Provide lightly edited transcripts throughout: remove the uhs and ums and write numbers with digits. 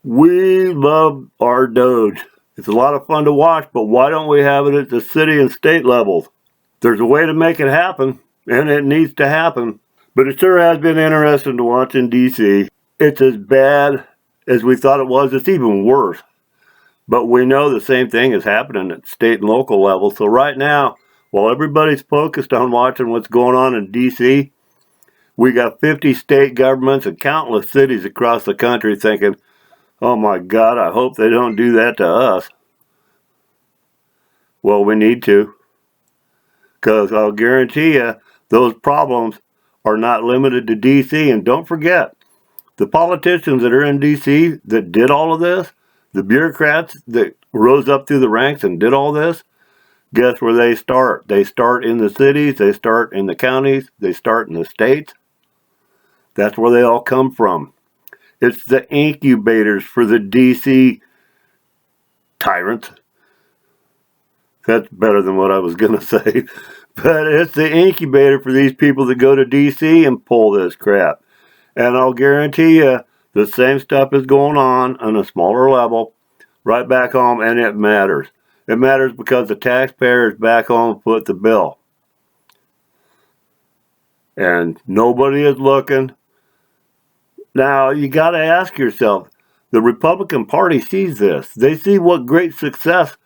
We love our Doge. It's a lot of fun to watch, but why don't we have it at the city and state levels? There's a way to make it happen, and it needs to happen. But it sure has been interesting to watch in D.C. It's as bad as we thought it was. It's even worse. But we know the same thing is happening at state and local level. So right now, while everybody's focused on watching what's going on in D.C., we got 50 state governments and countless cities across the country thinking, oh my God, I hope they don't do that to us. Well, we need to. Because I'll guarantee you, those problems are not limited to D.C. And don't forget, the politicians that are in D.C. that did all of this, the bureaucrats that rose up through the ranks and did all this, guess where they start? They start in the cities, they start in the counties, they start in the states. That's where they all come from. It's the incubators for the D.C. tyrants. That's better than what I was going to say. But it's the incubator for these people that go to D.C. and pull this crap. And I'll guarantee you, the same stuff is going on a smaller level right back home, and it matters. It matters because the taxpayers back home foot the bill. And nobody is looking. Now, you got to ask yourself, the Republican Party sees this. They see what great success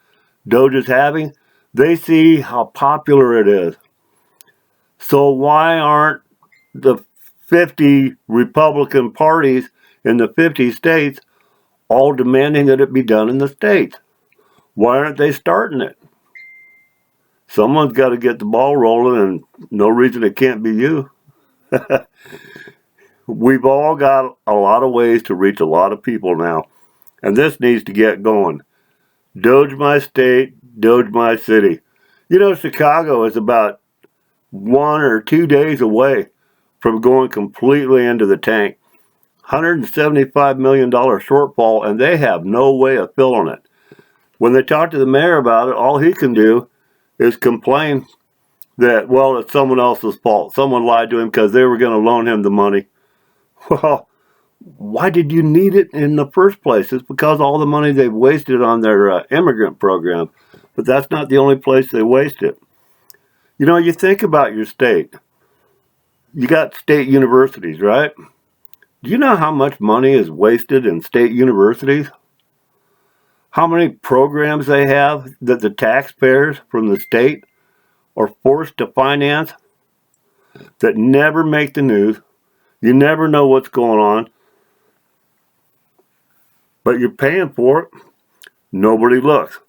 DOGE is having. They see how popular it is. So why aren't the 50 Republican parties in the 50 states all demanding that it be done in the states? Why aren't they starting it? Someone's got to get the ball rolling, and no reason it can't be you. We've all got a lot of ways to reach a lot of people now, and this needs to get going. DOGE my state, DOGE my city. You know, Chicago is about 1 or 2 days away from going completely into the tank. $175 million shortfall, and they have no way of filling it. When they talk to the mayor about it, all he can do is complain that, well, it's someone else's fault. Someone lied to him because they were going to loan him the money. Well, why did you need it in the first place? It's because all the money they've wasted on their immigrant program. But that's not the only place they waste it. You know, you think about your state. You got state universities, right? Do you know how much money is wasted in state universities? How many programs they have that the taxpayers from the state are forced to finance that never make the news? You never know what's going on, but you're paying for it. Nobody looks.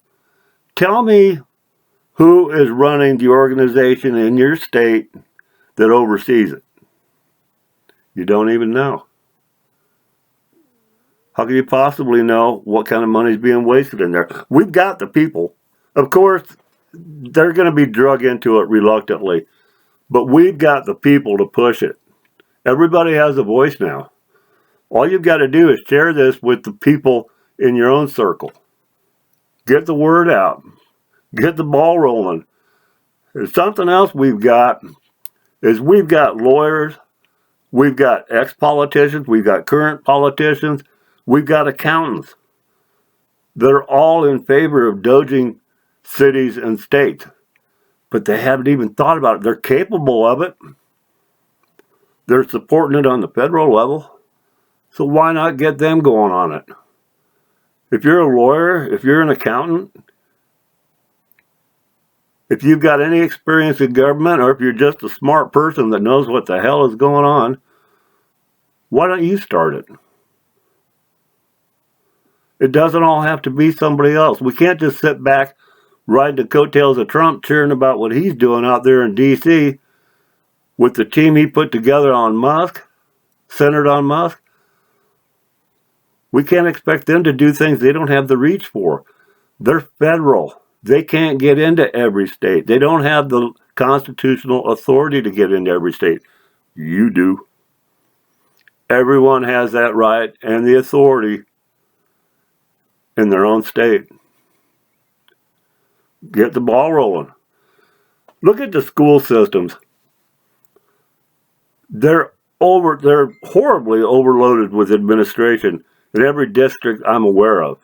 Tell me who is running the organization in your state that oversees it. You don't even know. How can you possibly know what kind of money is being wasted in there? We've got the people. Of course, they're going to be drug into it reluctantly, but we've got the people to push it. Everybody has a voice now. All you've got to do is share this with the people in your own circle. Get the word out. Get the ball rolling. There's something else we've got is we've got lawyers, we've got ex-politicians, we've got current politicians, we've got accountants. They're all in favor of doging cities and states, but they haven't even thought about it. They're capable of it. They're supporting it on the federal level. So why not get them going on it? If you're a lawyer, if you're an accountant, if you've got any experience in government, or if you're just a smart person that knows what the hell is going on, why don't you start it? It doesn't all have to be somebody else. We can't just sit back, riding the coattails of Trump, cheering about what he's doing out there in D.C., with the team he put together on Musk, centered on Musk. We can't expect them to do things they don't have the reach for. They're federal. They can't get into every state. They don't have the constitutional authority to get into every state. You do. Everyone has that right and the authority in their own state. Get the ball rolling. Look at the school systems. They're horribly overloaded with administration. in every district I'm aware of.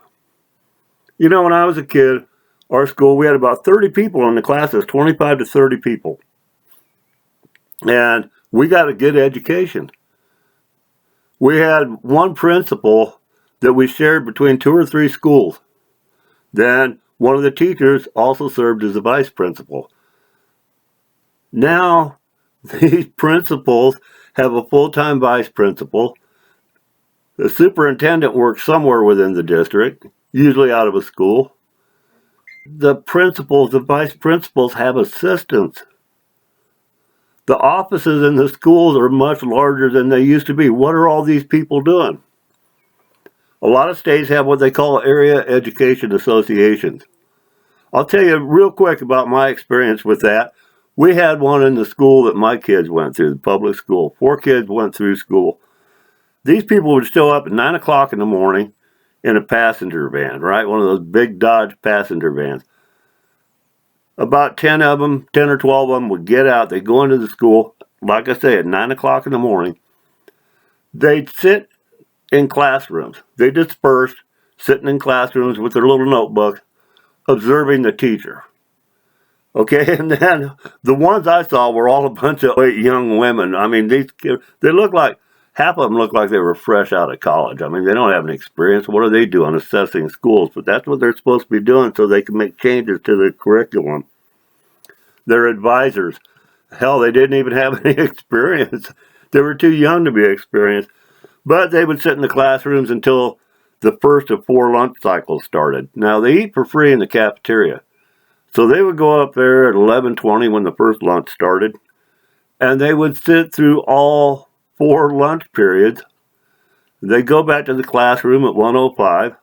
You know, when I was a kid, our school, we had about 30 people in the classes, 25 to 30 people. And we got a good education. We had one principal that we shared between 2 or 3 schools. Then one of the teachers also served as a vice principal. Now, these principals have a full-time vice principal. The superintendent works somewhere within the district, usually out of a school. The principals, the vice principals have assistants. The offices in the schools are much larger than they used to be. What are all these people doing? A lot of states have what they call area education associations. I'll tell you real quick about my experience with that. We had one in the school that my kids went through, the public school. 4 kids went through school. These people would show up at 9 o'clock in the morning in a passenger van, right? One of those big Dodge passenger vans. About 10 of them, 10 or 12 of them would get out. They'd go into the school, like I say, at 9 o'clock in the morning. They'd sit in classrooms. They dispersed, sitting in classrooms with their little notebooks, observing the teacher. Okay, and then the ones I saw were all a bunch of young women. I mean, these kids, they look like, half of them look like they were fresh out of college. I mean, they don't have any experience. What are they doing assessing schools? But that's what they're supposed to be doing so they can make changes to the curriculum. They're advisors. Hell, they didn't even have any experience. They were too young to be experienced. But they would sit in the classrooms until the first of 4 lunch cycles started. Now, they eat for free in the cafeteria. So they would go up there at 11:20 when the first lunch started, and they would sit through all 4 lunch periods. They'd go back to the classroom at 1:05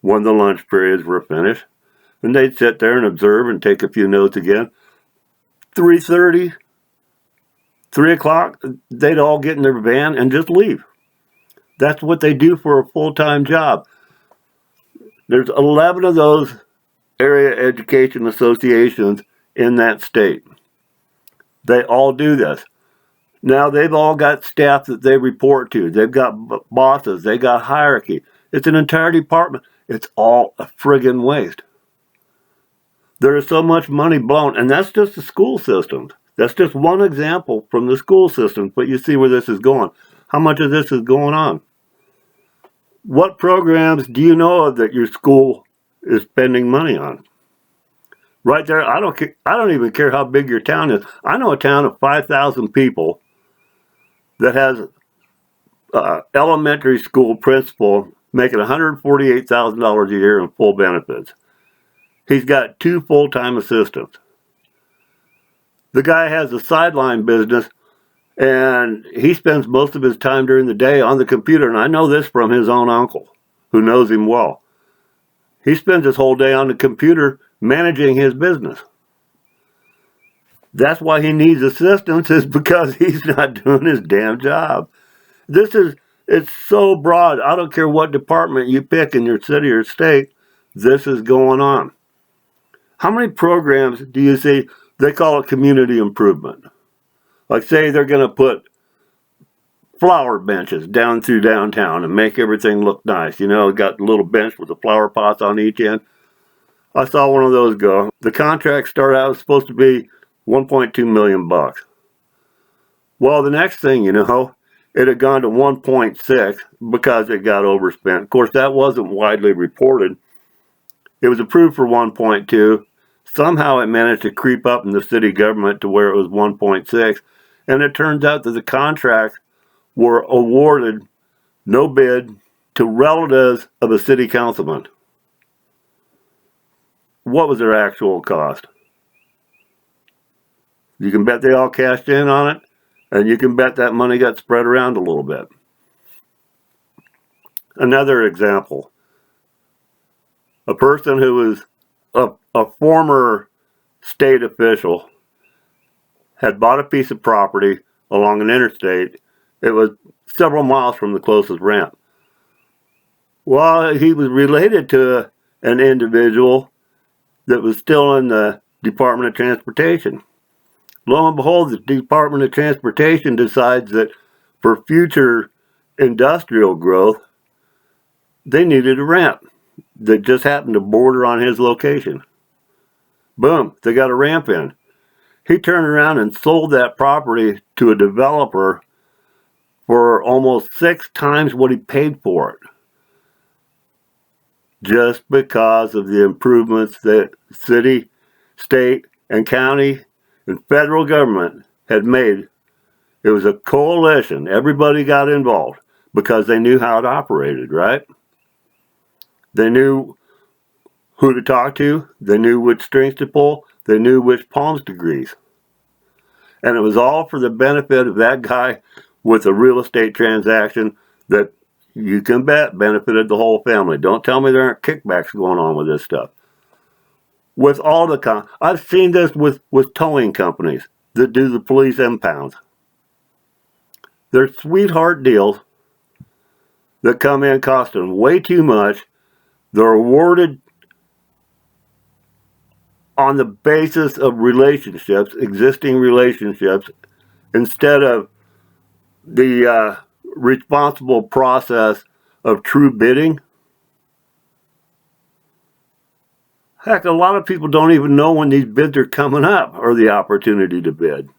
when the lunch periods were finished, and they'd sit there and observe and take a few notes again. 3:30, 3 o'clock, they'd all get in their van and just leave. That's what they do for a full-time job. There's 11 of those area education associations in that state. They all do this. Now, they've all got staff that they report to. They've got bosses. They got hierarchy. It's an entire department. It's all a friggin' waste. There is so much money blown, and that's just the school system. That's just one example from the school system, but you see where this is going. How much of this is going on? What programs do you know of that your school is spending money on? Right there, I don't even care how big your town is. I know a town of 5,000 people that has elementary school principal making $148,000 a year in full benefits. He's got 2 full-time assistants. The guy has a sideline business, and he spends most of his time during the day on the computer, and I know this from his own uncle, who knows him well. He spends his whole day on the computer managing his business. That's why he needs assistance, is because he's not doing his damn job. It's so broad. I don't care what department you pick in your city or state, this is going on. How many programs do you see? They call it community improvement. Like, say they're going to put flower benches down through downtown and make everything look nice. You know, got a little bench with the flower pots on each end. I saw one of those go. The contract started out supposed to be $1.2 million. Well, the next thing you know, it had gone to 1.6 because it got overspent. Of course, that wasn't widely reported. It was approved for 1.2. Somehow it managed to creep up in the city government to where it was 1.6. And it turns out that the contracts were awarded, no bid, to relatives of a city councilman. What was their actual cost? You can bet they all cashed in on it, and you can bet that money got spread around a little bit. Another example. A person who was a former state official had bought a piece of property along an interstate. It was several miles from the closest ramp. Well, he was related to an individual that was still in the Department of Transportation. Lo and behold, the Department of Transportation decides that for future industrial growth, They needed a ramp that just happened to border on his location. Boom, they got a ramp in. He turned around and sold that property to a developer for almost 6 times what he paid for it, just because of the improvements that city, state, and county and federal government had made. It was a coalition. Everybody got involved because they knew how it operated, right? They knew who to talk to. They knew which strings to pull. They knew which palms to grease. And it was all for the benefit of that guy with a real estate transaction that you can bet benefited the whole family. Don't tell me there aren't kickbacks going on with this stuff. With all the I've seen this with towing companies that do the police impounds. They're sweetheart deals that come in costing way too much. They're awarded on the basis of relationships, existing relationships, instead of the responsible process of true bidding. Heck, a lot of people don't even know when these bids are coming up or the opportunity to bid.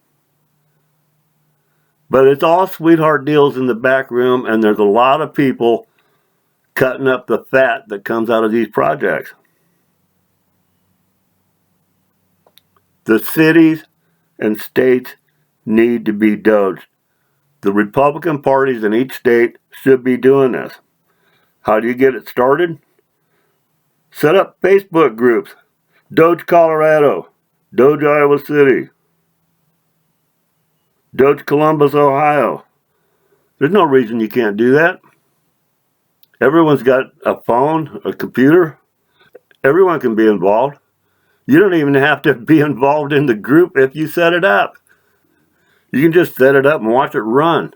But it's all sweetheart deals in the back room, and there's a lot of people cutting up the fat that comes out of these projects. The cities and states need to be doged. The Republican parties in each state should be doing this. How do you get it started? Set up Facebook groups. Doge Colorado, Doge Iowa City, Doge Columbus, Ohio. There's no reason you can't do that. Everyone's got a phone, a computer. Everyone can be involved. You don't even have to be involved in the group if you set it up. You can just set it up and watch it run.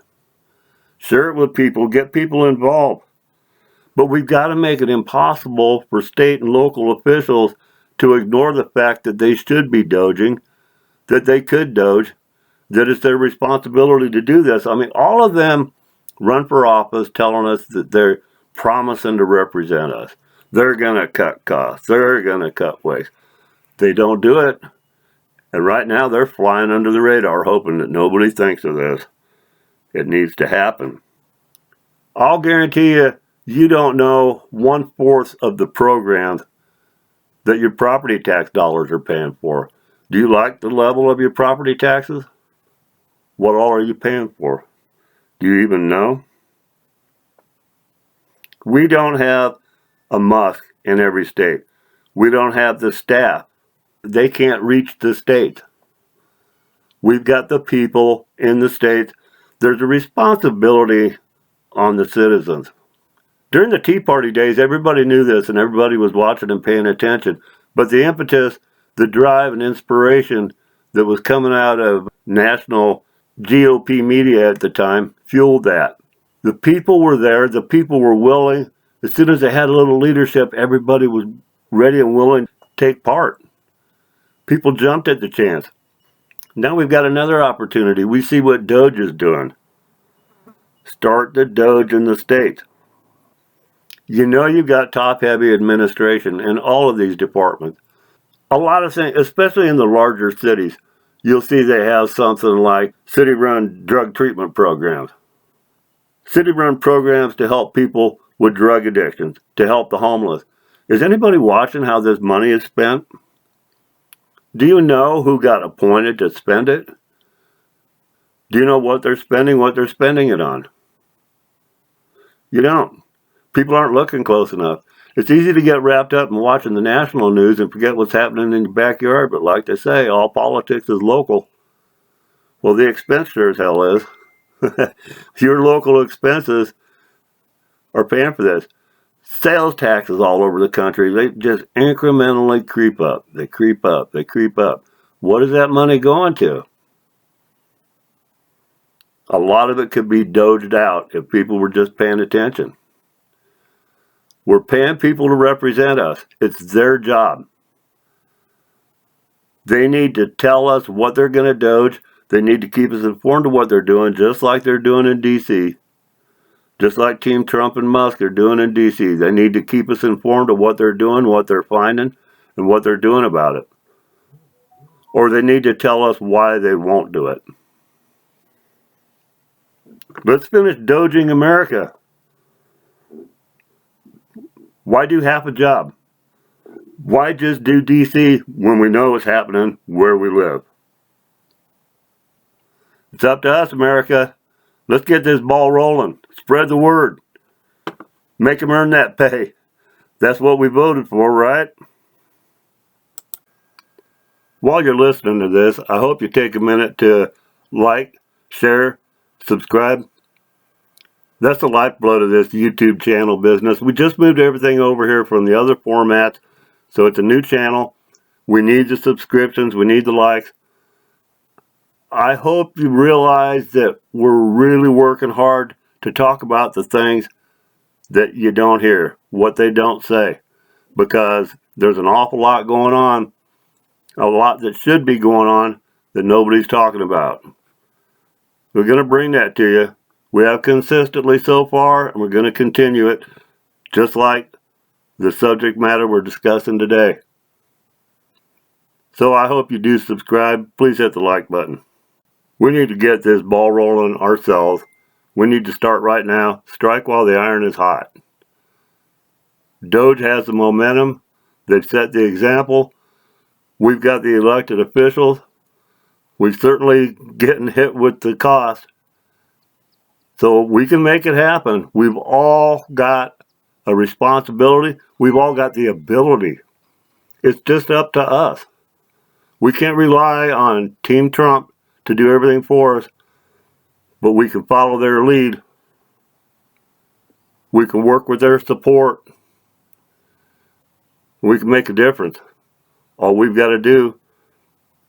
Share it with people, get people involved. But we've got to make it impossible for state and local officials to ignore the fact that they should be doging, that they could doge, that it's their responsibility to do this. I mean, all of them run for office telling us that they're promising to represent us. They're going to cut costs. They're going to cut waste. They don't do it. And right now they're flying under the radar, hoping that nobody thinks of this. It needs to happen. I'll guarantee you, you don't know 1/4 of the programs that your property tax dollars are paying for. Do you like the level of your property taxes? What all are you paying for? Do you even know? We don't have a Musk in every state. We don't have the staff. They can't reach the states. We've got the people in the states. There's a responsibility on the citizens. During the Tea Party days, everybody knew this and everybody was watching and paying attention. But the impetus, the drive, and inspiration that was coming out of national GOP media at the time fueled that. The people were there. The people were willing. As soon as they had a little leadership, everybody was ready and willing to take part. People jumped at the chance. Now we've got another opportunity. We see what DOGE is doing. Start the DOGE in the states. You know you've got top-heavy administration in all of these departments. A lot of things, especially in the larger cities, you'll see they have something like city-run drug treatment programs. City-run programs to help people with drug addictions, to help the homeless. Is anybody watching how this money is spent? Do you know who got appointed to spend it? Do you know what they're spending it on? You don't. People aren't looking close enough. It's easy to get wrapped up in watching the national news and forget what's happening in your backyard, but like they say, all politics is local. Well, the expense sure as hell is. Your local expenses are paying for this. Sales taxes all over the country, they just incrementally creep up. They creep up. They creep up. What is that money going to? A lot of it could be doged out if people were just paying attention. We're paying people to represent us. It's their job. They need to tell us what they're going to doge. They need to keep us informed of what they're doing, just like they're doing in D.C. just like Team Trump and Musk are doing in D.C. They need to keep us informed of what they're doing, what they're finding, and what they're doing about it. Or they need to tell us why they won't do it. Let's finish doging America. Why do half a job? Why just do D.C. when we know what's happening where we live? It's up to us, America. Let's get this ball rolling. Spread the word. Make them earn that pay. That's what we voted for, right? While you're listening to this, I hope you take a minute to like, share, subscribe. That's the lifeblood of this YouTube channel business. We just moved everything over here from the other formats, so it's a new channel. We need the subscriptions. We need the likes. I hope you realize that we're really working hard to talk about the things that you don't hear, what they don't say, because there's an awful lot going on, a lot that should be going on that nobody's talking about. We're going to bring that to you. We have consistently so far, and we're going to continue it, just like the subject matter we're discussing today. So I hope you do subscribe. Please hit the like button. We need to get this ball rolling ourselves. We need to start right now. Strike while the iron is hot. Doge has the momentum. They've set the example. We've got the elected officials. We're certainly getting hit with the cost. So we can make it happen. We've all got a responsibility. We've all got the ability. It's just up to us. We can't rely on Team Trump to do everything for us, but we can follow their lead. We can work with their support. We can make a difference. All we've got to do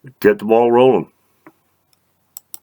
is get the ball rolling.